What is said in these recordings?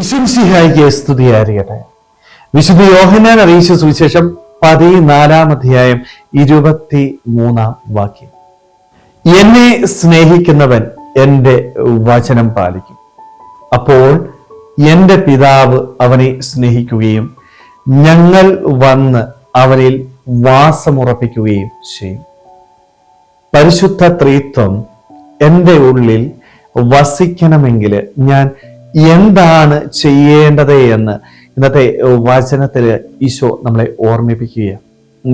ഈശോമിശിഹായിക്ക് സ്തുതിയായിരിക്കട്ടെ. വിശുദ്ധ യോഹന്നാൻ അറിയിച്ച സുവിശേഷം 14-ാം അധ്യായം 23-ാം വാക്യം. എന്നെ സ്നേഹിക്കുന്നവൻ എൻ്റെ വചനം പാലിക്കും. അപ്പോൾ എൻ്റെ പിതാവ് അവനെ സ്നേഹിക്കുകയും ഞങ്ങൾ വന്ന് അവനിൽ വാസമുറപ്പിക്കുകയും ചെയ്യും. പരിശുദ്ധ ത്രിത്വം എൻ്റെ ഉള്ളിൽ വസിക്കണമെങ്കിൽ ഞാൻ എന്താണ് ചെയ്യേണ്ടത് എന്ന് ഇന്നത്തെ വചനത്തില് ഈശോ നമ്മളെ ഓർമ്മിപ്പിക്കുകയാണ്.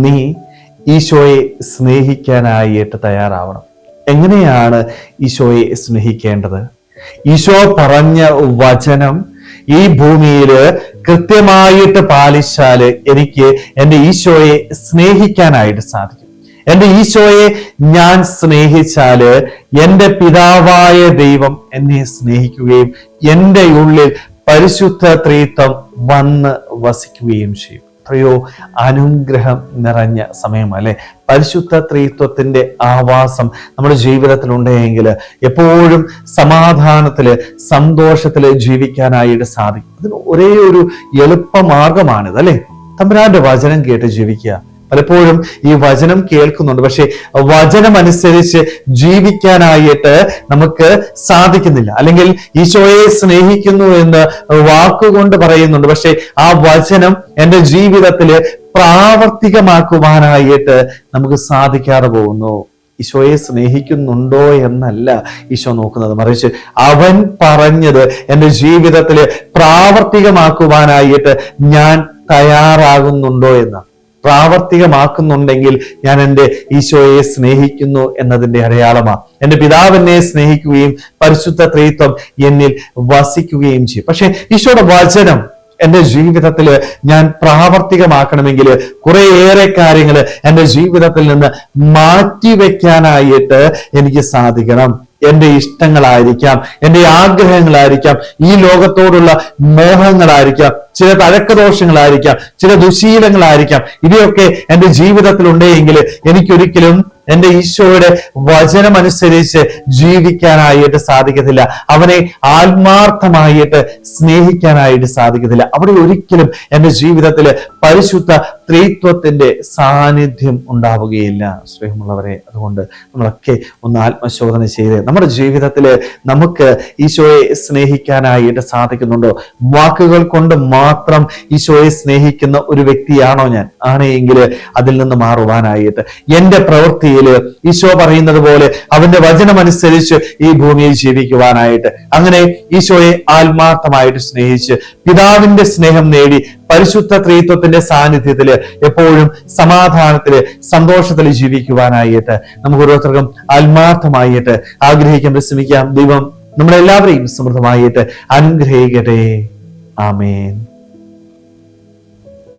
നീ ഈശോയെ സ്നേഹിക്കാനായിട്ട് തയ്യാറാവണം. എങ്ങനെയാണ് ഈശോയെ സ്നേഹിക്കേണ്ടത്? ഈശോ പറഞ്ഞ വചനം ഈ ഭൂമിയില് കൃത്യമായിട്ട് പാലിച്ചാല് എനിക്ക് എൻ്റെ ഈശോയെ സ്നേഹിക്കാനായിട്ട് സാധിക്കും. എൻ്റെ ഈശോയെ ഞാൻ സ്നേഹിച്ചാല് എൻ്റെ പിതാവായ ദൈവം എന്നെ സ്നേഹിക്കുകയും എൻ്റെ ഉള്ളിൽ പരിശുദ്ധ ത്രിത്വം വന്ന് വസിക്കുകയും ചെയ്യും. എത്രയോ അനുഗ്രഹം നിറഞ്ഞ സമയമല്ലേ പരിശുദ്ധ ത്രിത്വത്തിന്റെ ആവാസം നമ്മുടെ ജീവിതത്തിൽ ഉണ്ടെങ്കിൽ എപ്പോഴും സമാധാനത്തില് സന്തോഷത്തില് ജീവിക്കാനായിട്ട് സാധിക്കും. അതിന് ഒരേ ഒരു എളുപ്പമാർഗമാണിത് അല്ലെ, തമ്പുരാന്റെ വചനം കേട്ട് ജീവിക്കുക. പലപ്പോഴും ഈ വചനം കേൾക്കുന്നുണ്ട്, പക്ഷെ വചനം അനുസരിച്ച് ജീവിക്കാനായിട്ട് നമുക്ക് സാധിക്കുന്നില്ല. അല്ലെങ്കിൽ ഈശോയെ സ്നേഹിക്കുന്നു എന്ന് വാക്കുകൊണ്ട് പറയുന്നുണ്ട്, പക്ഷെ ആ വചനം എൻ്റെ ജീവിതത്തില് പ്രാവർത്തികമാക്കുവാനായിട്ട് നമുക്ക് സാധിക്കാതെ പോകുന്നു. ഈശോയെ സ്നേഹിക്കുന്നുണ്ടോ എന്നല്ല ഈശോ നോക്കുന്നത്, മറിച്ച് അവൻ പറഞ്ഞത് എൻ്റെ ജീവിതത്തില് പ്രാവർത്തികമാക്കുവാനായിട്ട് ഞാൻ തയ്യാറാകുന്നുണ്ടോ എന്ന്. പ്രാവർത്തികമാക്കുന്നുണ്ടെങ്കിൽ ഞാൻ എൻ്റെ ഈശോയെ സ്നേഹിക്കുന്നു എന്നതിന്റെ അടയാളമാണ്. എൻ്റെ പിതാവ് എന്നെ സ്നേഹിക്കുകയും പരിശുദ്ധ ത്രിത്വം എന്നിൽ വസിക്കുകയും ചെയ്യും. പക്ഷെ ഈശോയുടെ വചനം എൻ്റെ ജീവിതത്തിൽ ഞാൻ പ്രാവർത്തികമാക്കണമെങ്കിൽ കുറേയേറെ കാര്യങ്ങൾ എൻ്റെ ജീവിതത്തിൽ നിന്ന് മാറ്റിവെക്കാനായിട്ട് എനിക്ക് സാധിക്കണം. എൻ്റെ ഇഷ്ടങ്ങളായിരിക്കാം, എൻ്റെ ആഗ്രഹങ്ങളായിരിക്കാം, ഈ ലോകത്തോടുള്ള മോഹങ്ങളായിരിക്കാം, ചില തഴക്കദോഷങ്ങളായിരിക്കാം, ചില ദുശീലങ്ങളായിരിക്കാം. ഇവയൊക്കെ എൻ്റെ ജീവിതത്തിൽ ഉണ്ടെങ്കിൽ എനിക്കൊരിക്കലും എൻ്റെ ഈശോയുടെ വചനമനുസരിച്ച് ജീവിക്കാനായിട്ട് സാധിക്കത്തില്ല. അവനെ ആത്മാർത്ഥമായിട്ട് സ്നേഹിക്കാനായിട്ട് സാധിക്കത്തില്ല. അവിടെ ഒരിക്കലും എൻ്റെ ജീവിതത്തിൽ പരിശുദ്ധ ത്രിത്വത്തിന്റെ സാന്നിധ്യം ഉണ്ടാവുകയില്ല. സ്നേഹമുള്ളവരെ, അതുകൊണ്ട് നമ്മളൊക്കെ ഒന്ന് ആത്മശോധന ചെയ്ത് നമ്മുടെ ജീവിതത്തിൽ നമുക്ക് ഈശോയെ സ്നേഹിക്കാനായിട്ട് സാധിക്കുന്നുണ്ടോ? വാക്കുകൾ കൊണ്ട് മാത്രം ഈശോയെ സ്നേഹിക്കുന്ന ഒരു വ്യക്തിയാണോ ഞാൻ? ആണെങ്കിൽ അതിൽ നിന്ന് മാറുവാനായിട്ട് എൻ്റെ പ്രവൃത്തി ഈശോ പറയുന്നത് പോലെ അവന്റെ വചനമനുസരിച്ച് ഈ ഭൂമിയിൽ ജീവിക്കുവാനായിട്ട്, അങ്ങനെ ഈശോയെ ആത്മാർത്ഥമായിട്ട് സ്നേഹിച്ച് പിതാവിന്റെ സ്നേഹം നേടി പരിശുദ്ധ ത്രിത്വത്തിന്റെ സാന്നിധ്യത്തില് എപ്പോഴും സമാധാനത്തില് സന്തോഷത്തില് ജീവിക്കുവാനായിട്ട് നമുക്ക് ഓരോരുത്തർക്കും ആത്മാർത്ഥമായിട്ട് ആഗ്രഹിക്കാൻ ശ്രമിക്കാം. ദൈവം നമ്മളെല്ലാവരെയും സമൃദ്ധമായിട്ട് അനുഗ്രഹിക്കട്ടെ. ആമേൻ.